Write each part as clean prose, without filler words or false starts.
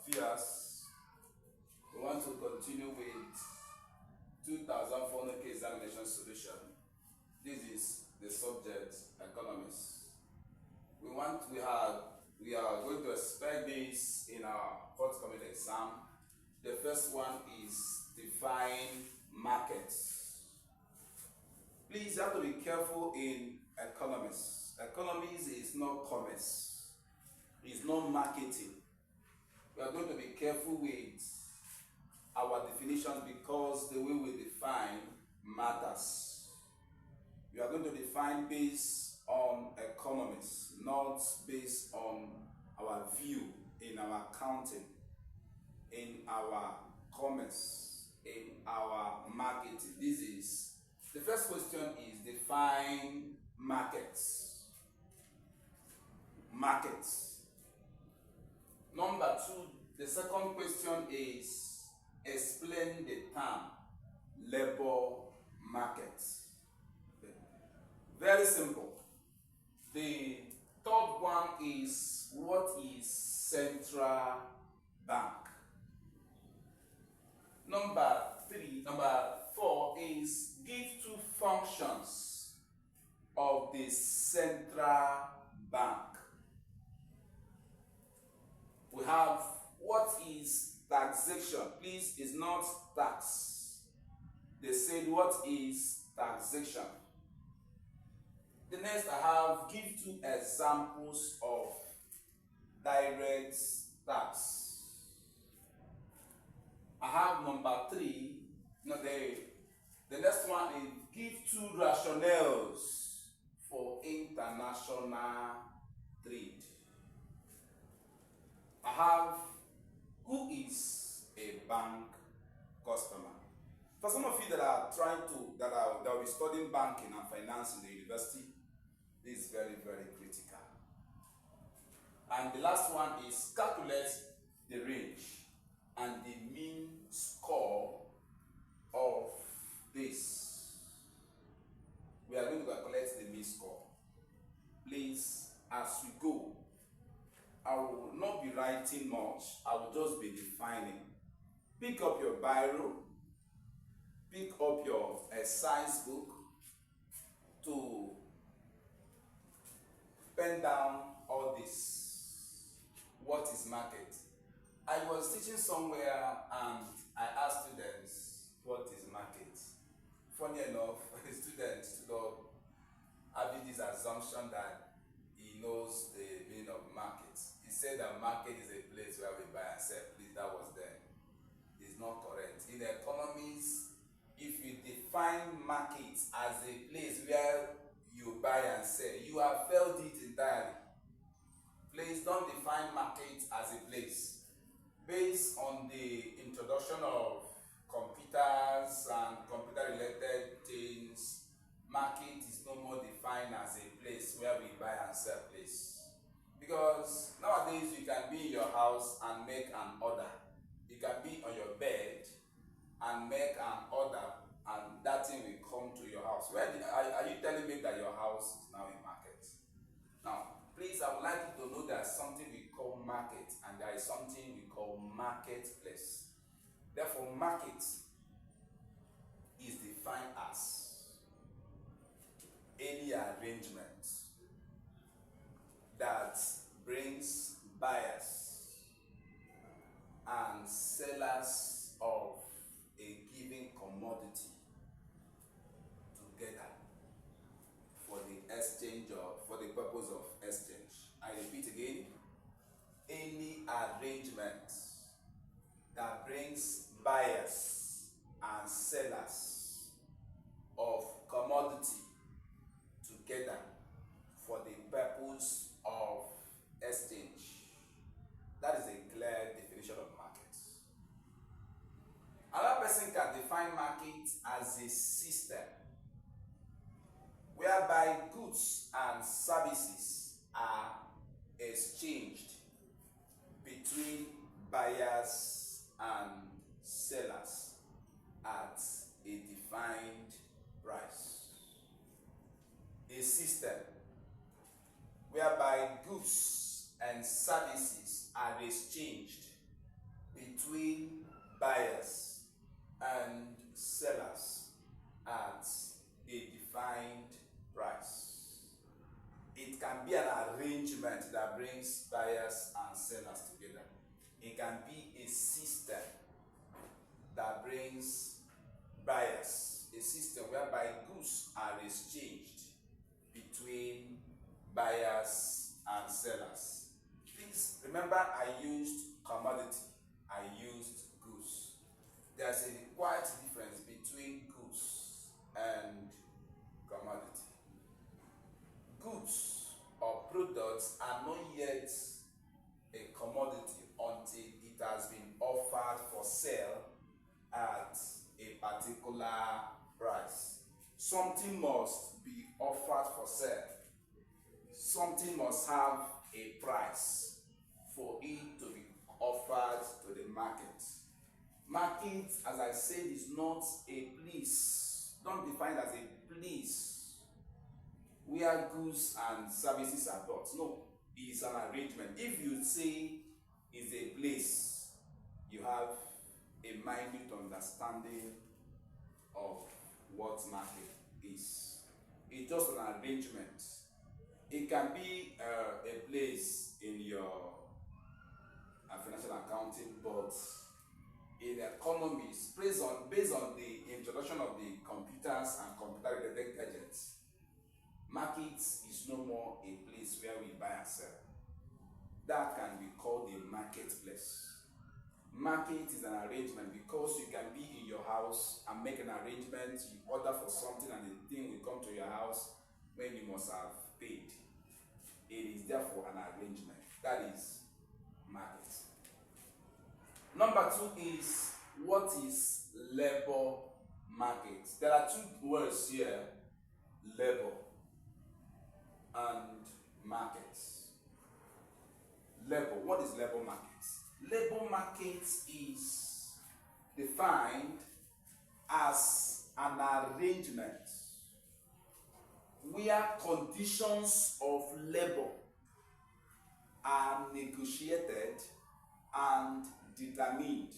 viewers, we want to continue with 2004 NECO examination solution. This is the subject economics. We are going to expect this in our forthcoming exam. The first one is define markets. Please, you have to be careful in economics. Economics is not commerce. It's not marketing. We are going to be careful with our definitions because the way we define matters. We are going to define based on economics, not based on our view in our accounting, in our commerce, in our marketing. This is the first question is define markets. Markets. Number two, the second question is explain the term labor market. Very simple. The third one is what is central bank. Number four is give two functions of the central bank. We have what is taxation. Please, it's not tax. They said what is taxation. The next I have give two examples of direct tax. I have number three. No, the next one is give two rationales for international trade. I have who is a bank customer. For some of you that are that will be studying banking and finance in the university, this is very, very critical. And the last one is calculate the range and the mean score of this. We are going to calculate the mean score. Please, as we go, I will not be writing much. I will just be defining. Pick up your biro, pick up your exercise book to pen down all this. What is market? I was teaching somewhere and I asked students, what is market? Funny enough, students having this assumption that he knows the meaning of market. He said that market is a place where we buy and sell. Please, that was then. It's not correct. In economics, if you define market as a place where you buy and sell, you have failed it entirely. Please don't define market as a place. Based on the introduction of computers and computer-related things, market is no more defined as a place where we buy and sell place. Because nowadays you can be in your house and make an order. You can be on your bed and make an order, and that thing will come to your house. Are you telling me that your house is now a market? Now, please, I would like you to know there's something we call market and there is something we call marketplace. Therefore, market is defined as any arrangement that brings buyers and sellers of a given commodity together for the exchange for the purpose of exchange. I repeat again, any arrangement that brings buyers and sellers of commodity together for the purpose of exchange. That is a clear definition of market. Another person can define market as a system whereby goods and services are exchanged between buyers and sellers at a defined price. A system whereby goods and services are exchanged between buyers and sellers at a defined price. It can be an arrangement that brings buyers and sellers together. It can be a system that brings buyers, a system whereby goods are exchanged between buyers and sellers. Please remember, I used commodity, I used goods. There's a quite difference between goods and commodity. Goods or products are not yet a commodity until it has been offered for sale at a particular price. Something must be offered for sale. Something must have a price for it to be offered to the market. Market, as I said, is not a place. Don't define it as a place where goods and services are bought. No, it is an arrangement. If you say it's a place, you have a minute understanding of what market is. It's just an arrangement. It can be a place in your financial accounting, but in economics, based on the introduction of the computers and computer-related gadgets, markets is no more a place where we buy and sell. That can be called a marketplace. Market is an arrangement because you can be in your house and make an arrangement, you order for something and the thing will come to your house when you must have paid. It is therefore an arrangement. That is market. Number 2 is, what is labor market? There are 2 words here, labor and market. Labor, what is labor market? Labor market is defined as an arrangement where conditions of labor are negotiated and determined.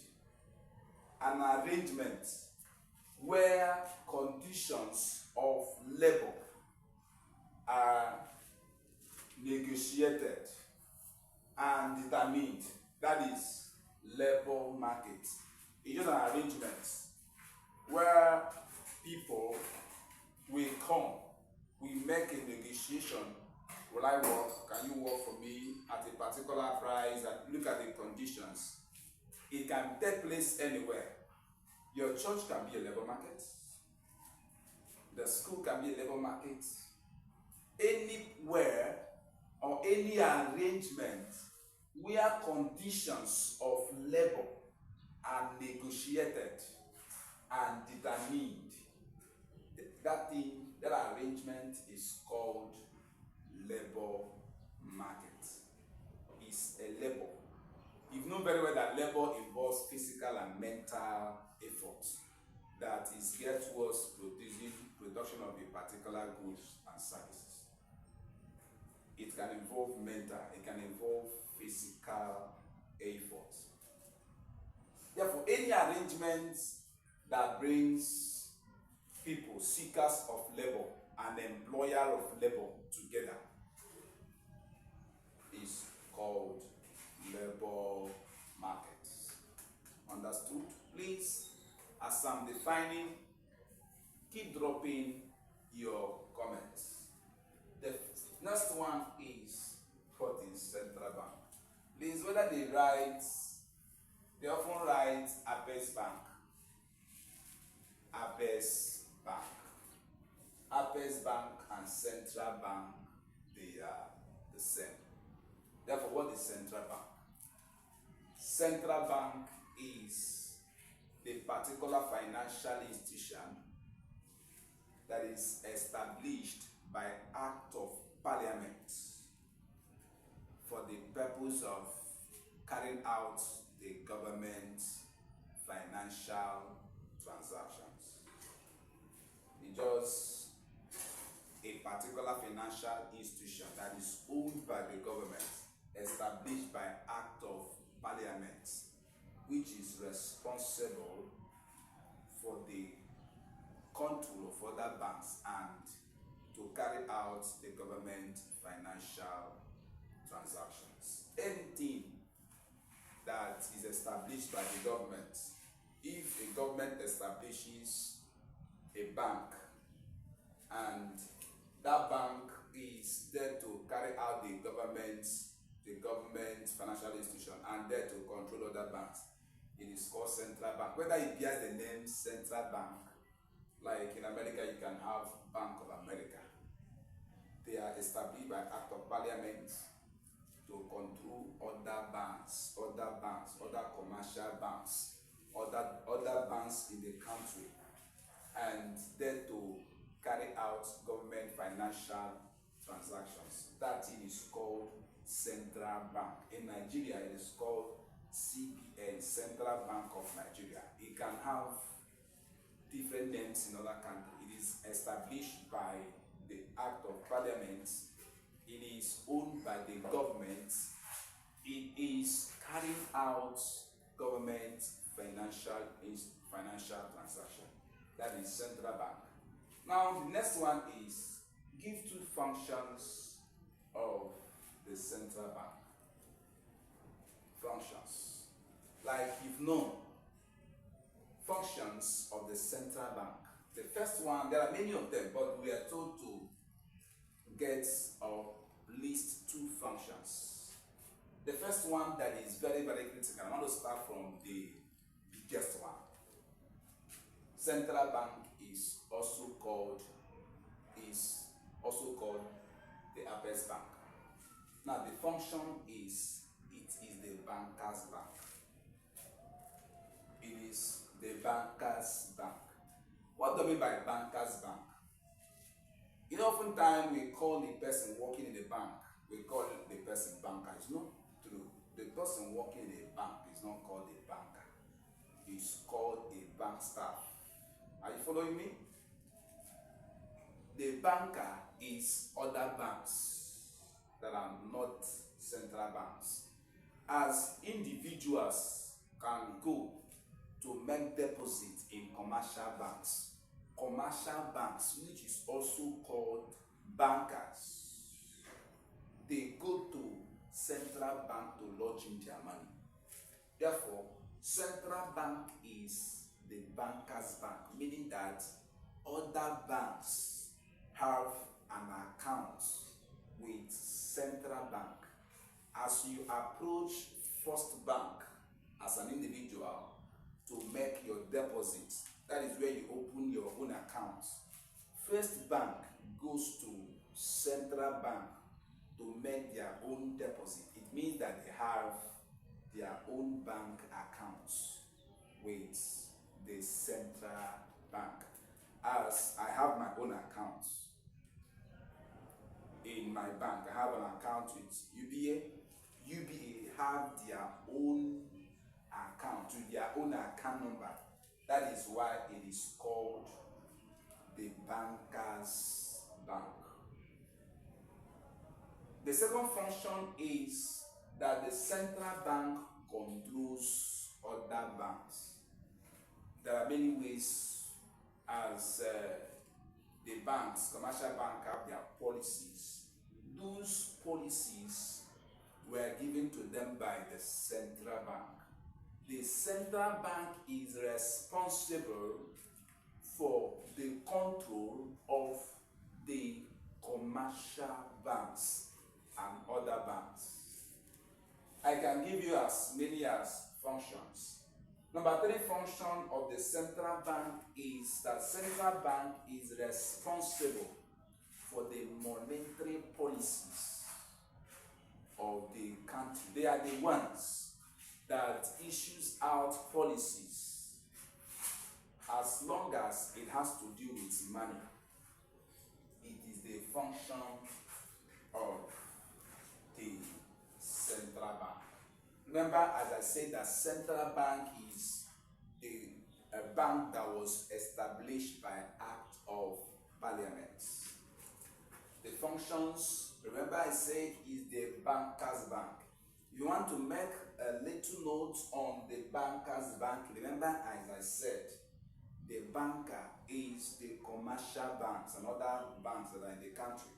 An arrangement where conditions of labor are negotiated and determined. That is labor market. It's just an arrangement where people will come, we make a negotiation. Will I work? Can you work for me at a particular price? And look at the conditions. It can take place anywhere. Your church can be a labor market. The school can be a labor market. Anywhere or any arrangement where conditions of labor are negotiated and determined, that arrangement is called labor market. It's a labor. You know very well that labor involves physical and mental effort that is geared towards production of a particular goods and services. It can involve mental, it can involve physical effort. Therefore, any arrangement that brings people, seekers of labor, and employer of labor together is called labor market. Understood? Please, as I'm defining, keep dropping your comments. The next one is what is central bank. Please, whether they often write Abbas Bank. Abbas Bank. Abbas Bank and Central Bank, they are the same. Therefore, what is Central Bank? Central Bank is the particular financial institution that is established by Act of Parliament for the purpose of carrying out the government's financial transactions. It's just a particular financial institution that is owned by the government, established by Act of Parliament, which is responsible for the control of other banks and to carry out the government financial transactions. Anything that is established by the government, if a government establishes a bank and that bank is there to carry out the government financial institution and there to control other banks, it is called central bank. Whether it bears the name central bank, like in America you can have Bank of America. They are established by act of parliament to control other banks, other commercial banks, other banks in the country, and there to carry out government financial transactions. That thing is called central bank. In Nigeria, it is called CBN, Central Bank of Nigeria. It can have different names in other countries. It is established by the Act of Parliament. It is owned by the government. It is carrying out government financial transaction. That is central bank. Now the next one is give two functions of the central bank. Functions. Like you've known, functions of the central bank. The first one, there are many of them, but we are told to get or list two functions. The first one that is very, very critical, I want to start from the biggest one. Central bank is also called the Apex Bank. Now the function is, it is the banker's bank. It is the banker's bank. What do I mean by banker's bank? You know, oftentimes we call the person working in the bank, we call the person banker. It's not true. The person working in a bank is not called a banker. It's called a bank staff. Are you following me? The banker is other banks that are not central banks. As individuals can go to make deposits in commercial banks, which is also called bankers, they go to central bank to lodge in their money. Therefore, central bank is the banker's bank, meaning that other banks have an account with central bank. As you approach First Bank as an individual to make your deposit, that is where you open your own account. First Bank goes to central bank to make their own deposit. It means that they have their own bank accounts with the central bank. As I have my own account in my bank, I have an account with UBA. UBA have their own account with their own account number. That is why it is called the banker's bank. The second function is that the central bank controls other banks. There are many ways as the banks, commercial banks, have their policies. Those policies were given to them by the central bank. The central bank is responsible for the control of the commercial banks and other banks. I can give you as many as functions. Number 3 function of the central bank is that central bank is responsible for the monetary policies of the country. They are the ones that issues out policies as long as it has to do with money. It is the function of the central bank. Remember, as I said, that central bank is a bank that was established by Act of Parliament. The functions, remember I said, is the banker's bank. If you want to make a little note note on the banker's bank. Remember, as I said, the banker is the commercial banks and other banks that are in the country.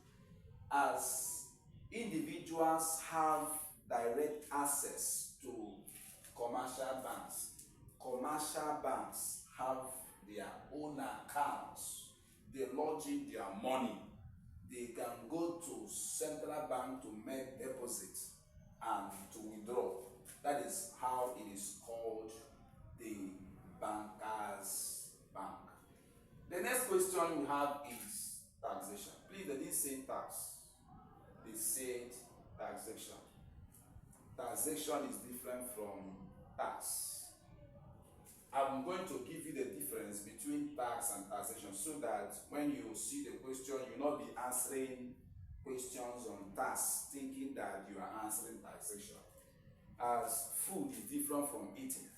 As individuals have direct access to commercial banks have their own accounts. They lodge in their money. They can go to central bank to make deposits and to withdraw. That is how it is called the banker's bank. The next question we have is taxation. Please, they didn't say tax. They said taxation. Taxation is different from tax. I'm going to give you the difference between tax and taxation so that when you see the question, you'll not be answering questions on tax thinking that you are answering taxation. As food is different from eating,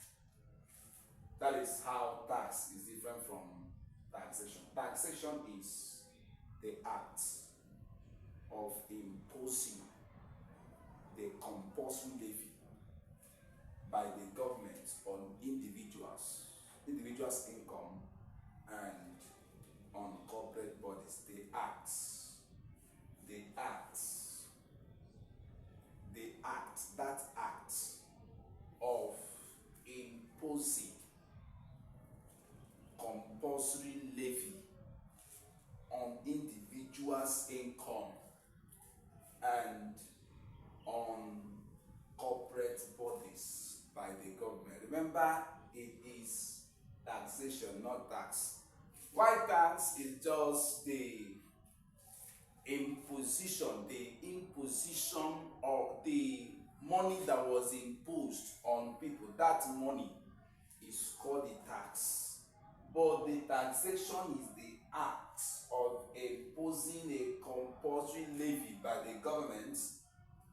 that is how tax is different from taxation. Taxation is the act of imposing the compulsory levy by the government on individuals' income and on corporate bodies. That act of imposing compulsory levy on individuals' income and on corporate bodies by the government. Remember, it is taxation, not tax. Why tax is just the imposition of the money that was imposed on people. That money is called the tax. But the taxation is the act of imposing a compulsory levy by the government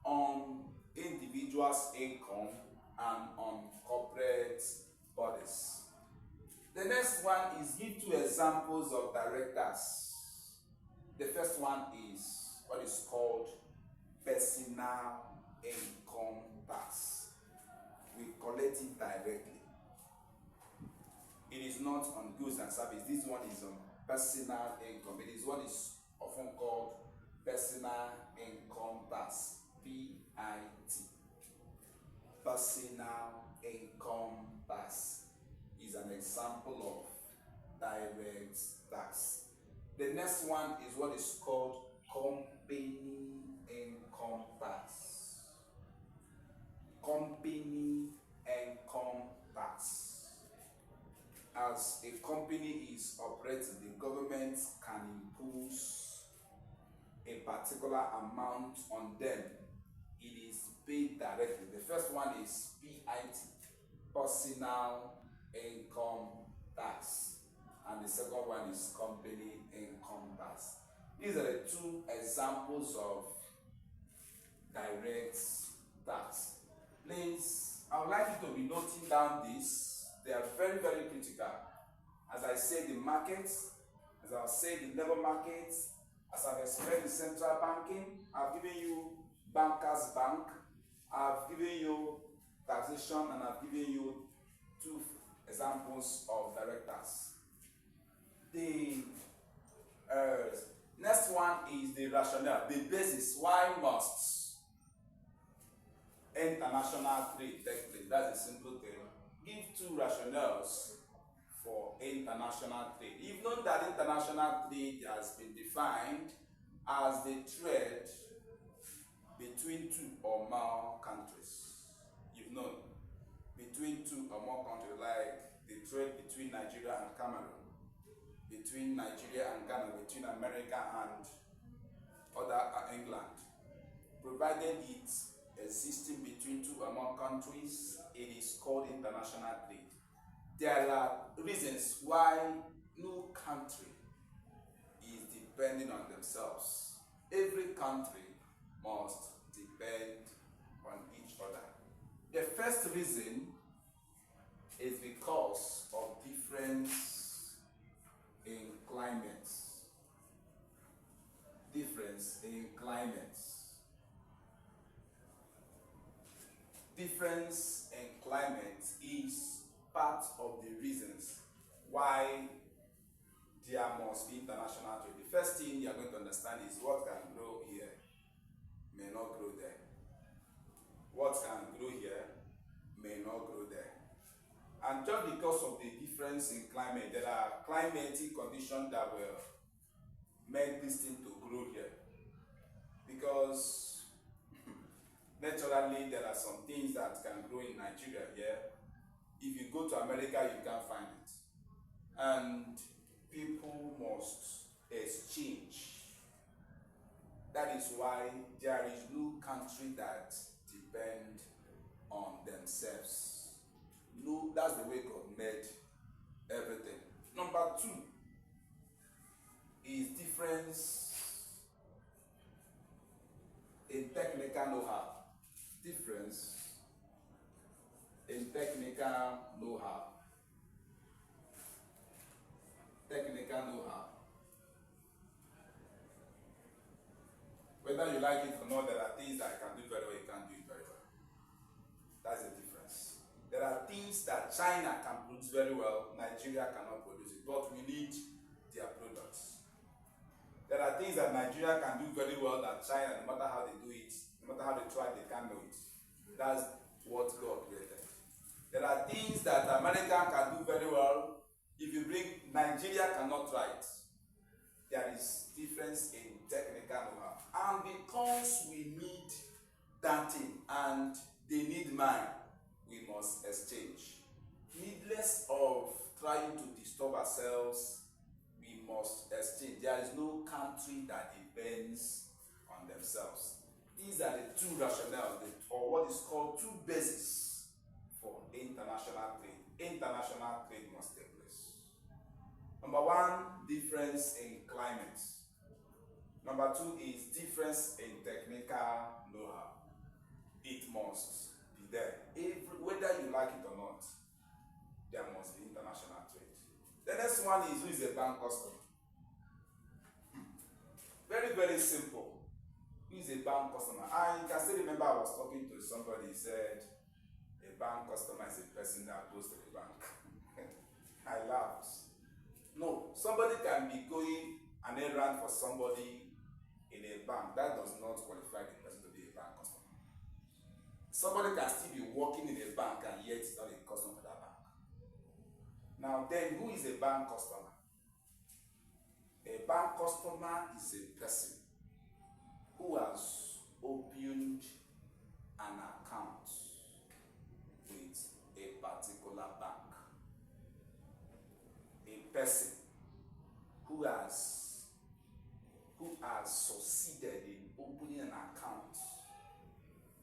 on individuals' income and on corporate bodies. The next one is give two examples of direct tax. The first one is what is called personal income tax. We collect it directly. It is not on goods and service. This one is on personal income. It is what is often called personal income tax. PIT. Personal income tax is an example of direct tax. The next one is what is called company income tax. Company income tax. As a company is operating, the government can impose a particular amount on them. It is paid directly. The first one is PIT, personal income tax, and the second one is company income tax. These are the two examples of direct tax. Please, I would like you to be noting down this. They are very, very critical. As I say, the markets, as I say, the labor markets, as I've explained in central banking, I've given you banker's bank, I've given you taxation, and I've given you two examples of direct tax. The next one is the rationale, the basis. Why must international trade take place? That's a simple thing. Give two rationales for international trade. You've known that international trade has been defined as the trade between two or more countries. You've known between two or more countries, like the trade between Nigeria and Cameroon, between Nigeria and Ghana, between America and England. Provided it existing between two or more countries, it is called international trade. There are reasons why no country is depending on themselves. Every country must depend on each other. The first reason is because of difference in climates. Difference in climates. Difference in climate is part of the reasons why there must be international trade. The first thing you are going to understand is what can grow here may not grow there. What can grow here may not grow there. And just because of the difference in climate, there are climatic conditions that will make this thing to grow here. Because naturally there are some things that can grow in Nigeria here. If you go to America, you can't find it. And people must exchange. That is why there is no country that depends on themselves. No, that's the way God made everything. Number two is difference in technical know-how. Difference in technical know-how. Technical know-how. Whether you like it or not, there are things that I can do very well, you can't do it very well. That's the difference. There are things that China can produce very well, Nigeria cannot produce it, but we need their products. There are things that Nigeria can do very well that China, no matter how they do it, no matter how they try, they can't do it. That's what God created. There are things that America can do very well. If you bring Nigeria cannot try it. There is difference in technical know-how. And because we need that thing and they need mine, we must exchange. Needless of trying to disturb ourselves, we must exchange. There is no country that depends on themselves. These are the two rationales, or what is called two bases for international trade. International trade must take place. Number one, difference in climate. Number two is difference in technical know-how. It must be there. Whether you like it or not, there must be international trade. The next one is, who is a bank customer? Very, very simple. Who is a bank customer? I can still remember I was talking to somebody, he said, a bank customer is a person that goes to the bank. I laughed. No, somebody can be going an errand for somebody in a bank. That does not qualify the person to be a bank customer. Somebody can still be working in a bank and yet is not a customer for that bank. Now then, who is a bank customer? A bank customer is a person who has opened an account with a particular bank. A person who has succeeded in opening an account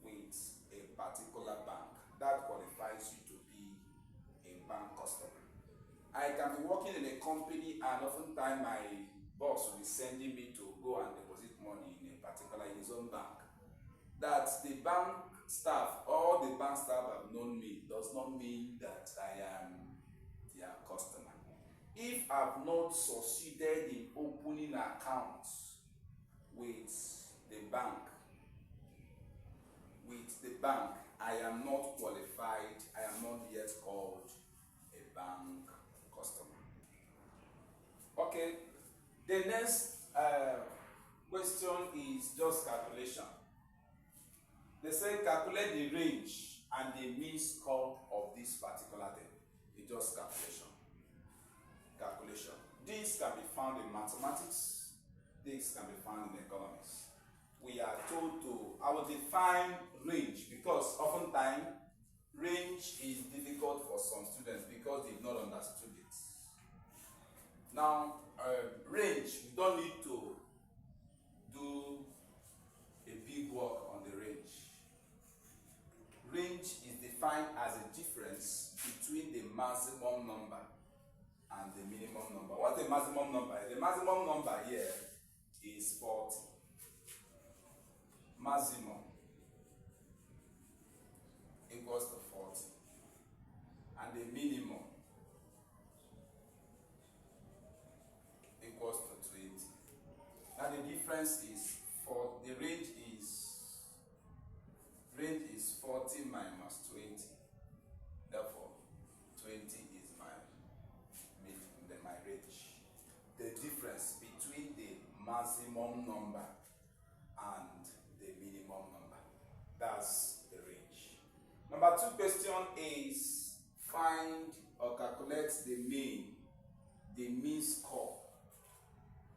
with a particular bank, that qualifies you to be a bank customer. I can be working in a company and oftentimes my boss will be sending me to go and deposit money in his own bank. That the bank staff, all the bank staff have known me, does not mean that I am their customer. If I've not succeeded in opening accounts with the bank, I am not qualified, I am not yet called a bank customer. Okay, the next question is just calculation. They say calculate the range and the mean score of this particular thing. It's just calculation. Calculation. This can be found in mathematics. This can be found in economics. We are told to, I will define range because oftentimes range is difficult for some students because they've not understood it. Now, range, we don't need to do a big work on the range. Range is defined as a difference between the maximum number and the minimum number. What's the maximum number? The maximum number here is 40. Maximum equals to 40. And the minimum equals to 20. Now the difference is, for the range is 40 minus 20. maximum number and the minimum number. That's the range. Number 2 question is find or calculate the mean score.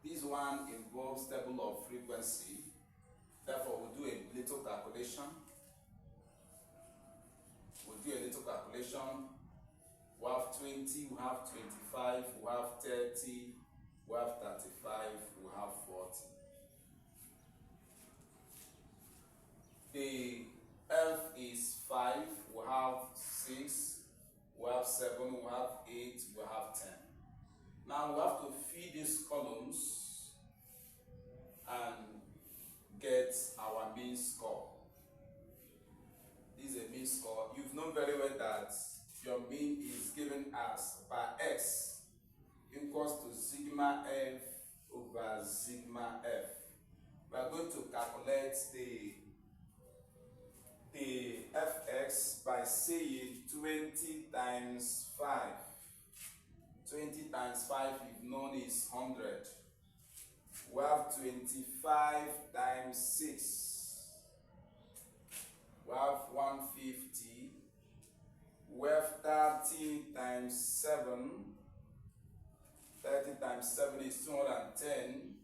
This one involves table of frequency. Therefore, we'll do a little calculation. We have 20, we have 25, we have 30, we have 35, we have 40. The F is 5, we have 6, we have 7, we have 8, we have 10. Now we have to feed these columns and get our mean score. This is a mean score. You've known very well that your mean is given as by x equals to sigma f over sigma f. We are going to calculate the fx by saying 20 times 5. 20 times 5 if known is 100. We have 25 times 6. We have 150. We have 30 times 7. 30 times 7 is 210.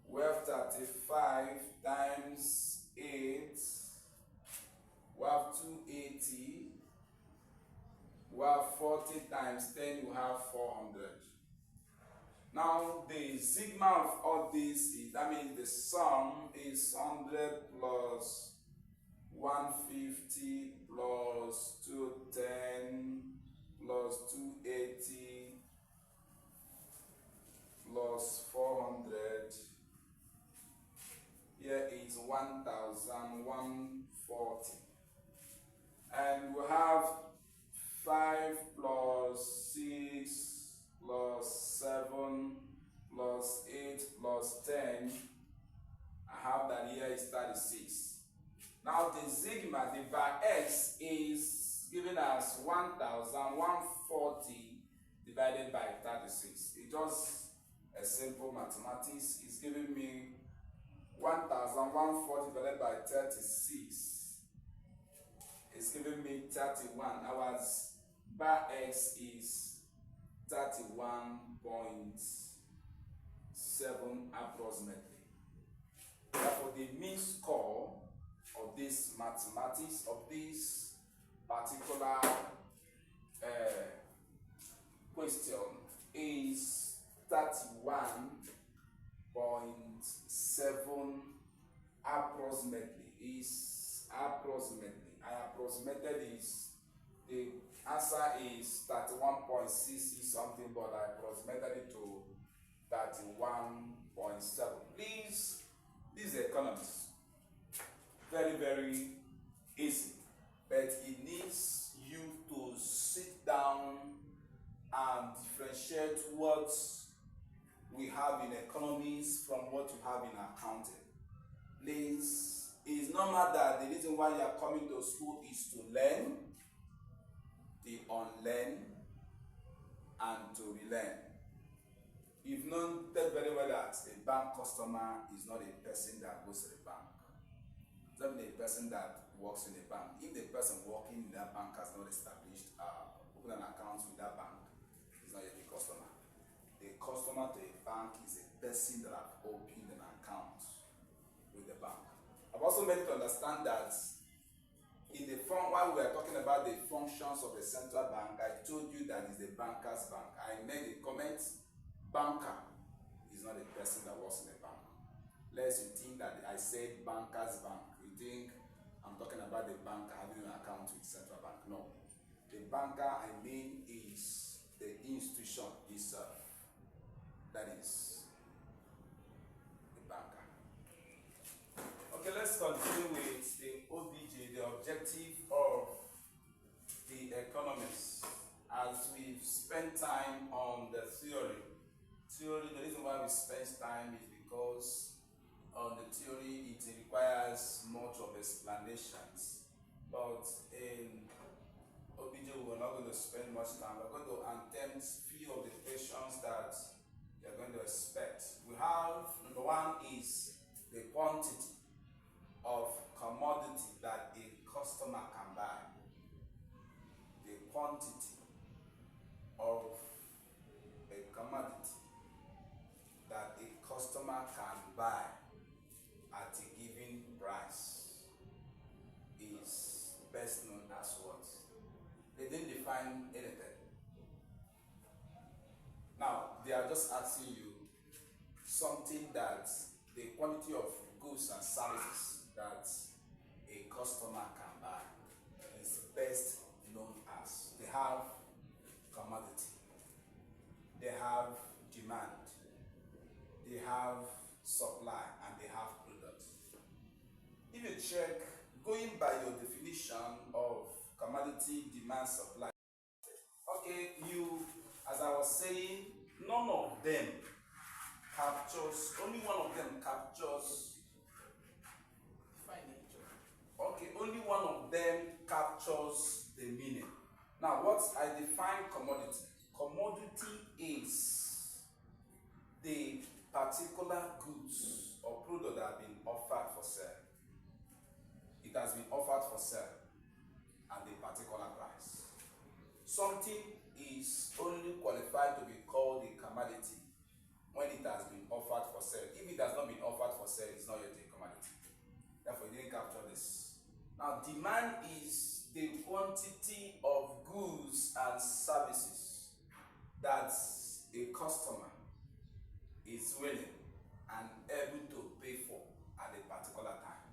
We have 35 times 8. We have 280. We have 40 times 10, we have 400. Now the sigma of all this is, that means the sum is 100 plus 150 plus 210 plus 280 plus 400. Here is 1,140. And we have 5 plus 6 plus 7 plus 8 plus 10. I have that here is 36. Now the sigma, the bar x is given as 1,140 divided by 36. It's just a simple mathematics. It's giving me 1,140 divided by 36. It's giving me 31. Our bar x is 31.7 approximately. Therefore, the mean score of this mathematics, of this particular question is 31.7 approximately. Is approximately. I approximated is the answer is 31.66 something, but I approximated it to 31.7. Please, this is economics. Very, very easy, but it needs you to sit down and differentiate what we have in economics from what you have in accounting. Please, it's normal that the reason why you are coming to school is to learn, to unlearn, and to relearn. You've known that very well that a bank customer is not a person that goes to the bank. It's not a person that works in a bank. If the person working in that bank has not established, open an account with that bank, it's not yet a customer. The customer to a bank is a person that have opened an account with the bank. I've also made to understand that in the while we are talking about the functions of the central bank, I told you that it's the banker's bank. I made a comment, banker is not a person that works in a bank. Lest you think that I said banker's bank. You think I'm talking about the banker having an account with central bank. No. The banker I mean is the institution itself. That is the banker. Okay, let's continue with the OBJ, the objective of the economics. As we've spent time on the theory, the reason why we spend time is because on the theory it requires much of explanations. But in OBJ we're not going to spend much time. We're going to attempt few of the questions that you're going to expect. We have the quantity of commodity that a customer can buy. The quantity of a commodity that a customer can buy at a given price is best known as what? They didn't define anything. Now, they are just asking you something that the quantity of goods and services that a customer can buy is best known as. They have commodity, they have demand, they have supply, and they have product. If you check, going by your definition of commodity, demand, supply, okay, as I was saying, none of them captures, only one of them captures, okay, only one of them captures the meaning. Now, what I define commodity? Commodity is the particular goods or product that have been offered for sale. It has been offered for sale at a particular price. Something is only qualified to be called a commodity when it has been offered for sale. If it has not been offered for sale, it's not yet a commodity. Therefore, you didn't capture this. Now, demand is the quantity of goods and services that a customer is willing and able to pay for at a particular time.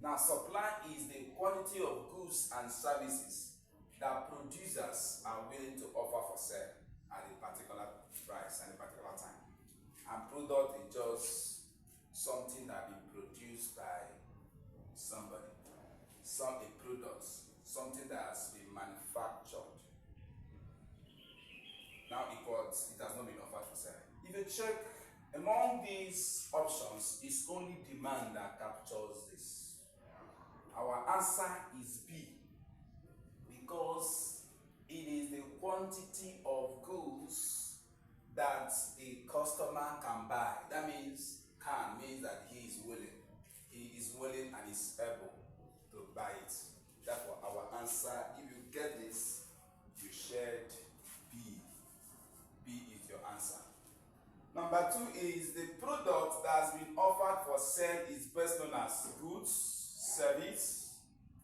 Now, supply is the quantity of goods and services that producers are willing to offer for sale at a particular price and a particular time. And product is just something that is produced by somebody. A product, something that has been manufactured. Now it has not been offered for sale. If you check, among these options, it's only demand that captures this. Our answer is B, because it is the quantity of goods that a customer can buy. That means means that he is willing. He is willing and is able to buy it. Therefore, our answer, if you get this, you shared B. B is your answer. Number 2 is the product that has been offered for sale is best known as goods, service,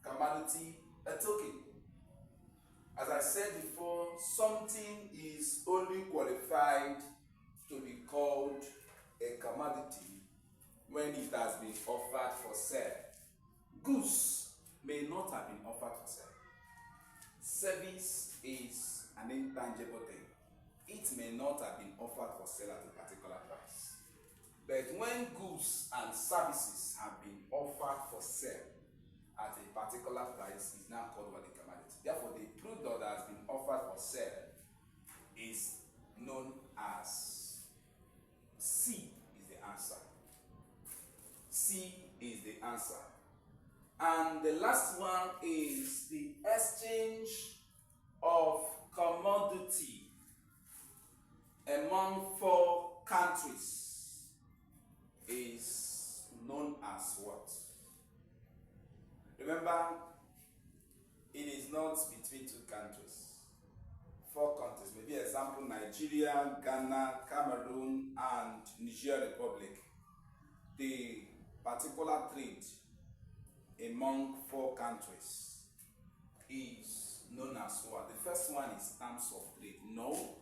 commodity, a token. As I said before, something is only qualified to be called a commodity when it has been offered for sale. Goods may not have been offered for sale. Service is an intangible thing. It may not have been offered for sale at a particular price. But when goods and services have been offered for sale at a particular price, is now called what a commodity. Therefore, the product that has been offered for sale is known as C is the answer. C is the answer. And the last one is the exchange of commodity among 4 countries is known as what? Remember, it is not between 2 countries. 4 countries, maybe example Nigeria, Ghana, Cameroon, and Niger Republic. The particular trade among 4 countries is known as what? The first one is terms of trade. No.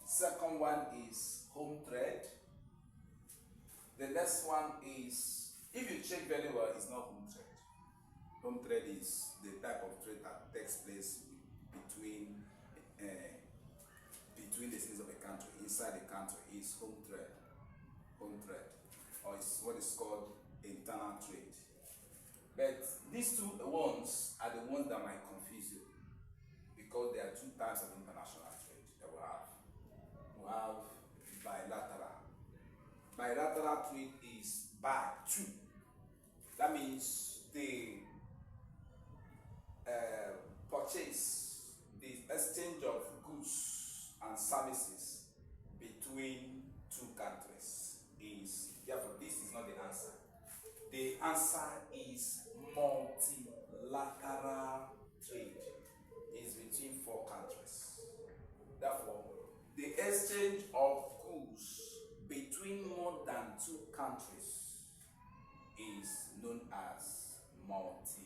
Second one is home trade. The next one is, if you check very well, it's not home trade. Home trade is the type of trade that takes place between the citizens of a country, inside the country, is home trade. Home trade, or it's what is called internal trade. But these 2 ones are the ones that might confuse you, because there are 2 types of international trade that we have. We have bilateral. Bilateral trade is by 2. That means the purchase, the exchange of goods and services between 2 countries is, therefore, this exchange of goods between more than two countries is known as multilateral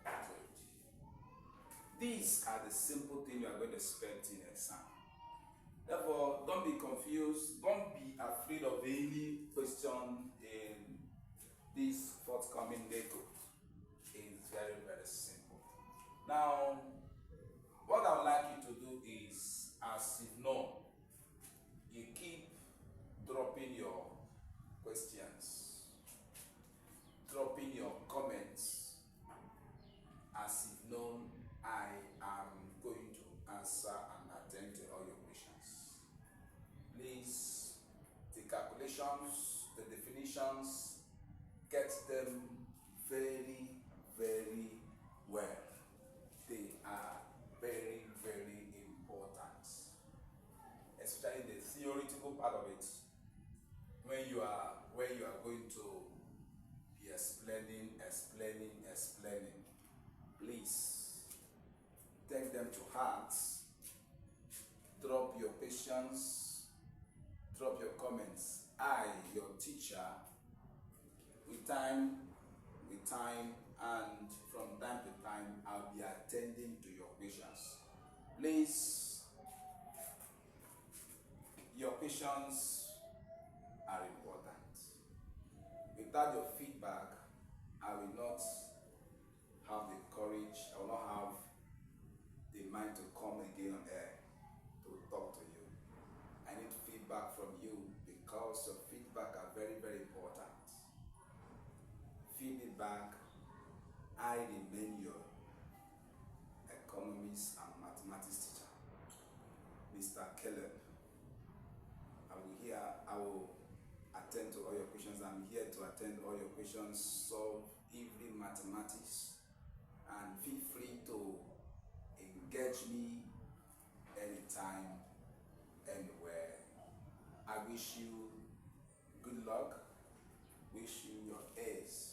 trade. These are the simple things you are going to expect in exam. Therefore, don't be confused, don't be afraid of any question in this forthcoming NECO. It's very, very simple. Now, what I would like you to do is, as you know, you keep dropping your questions, dropping your comments. As you've known, I am going to answer and attend to all your questions. Please, the calculations, the definitions, get them very, very well. They are very, very important, especially the theoretical part of it. When you are going to be explaining, please take them to heart. Drop your questions, drop your comments. I, your teacher, with time, and from time to time, I'll be attending to your questions. Please, your questions are important. Without your feedback, I will not have the courage, I will not have the mind to come again on air to talk to you. I need feedback from you because your feedback are very, very important. Feedback, I remain your economics and mathematics teacher, Mr. Caleb. I will attend to all your questions. I'm here to attend all your questions, solve every mathematics, and feel free to engage me anytime, anywhere. I wish you good luck, wish you your A's.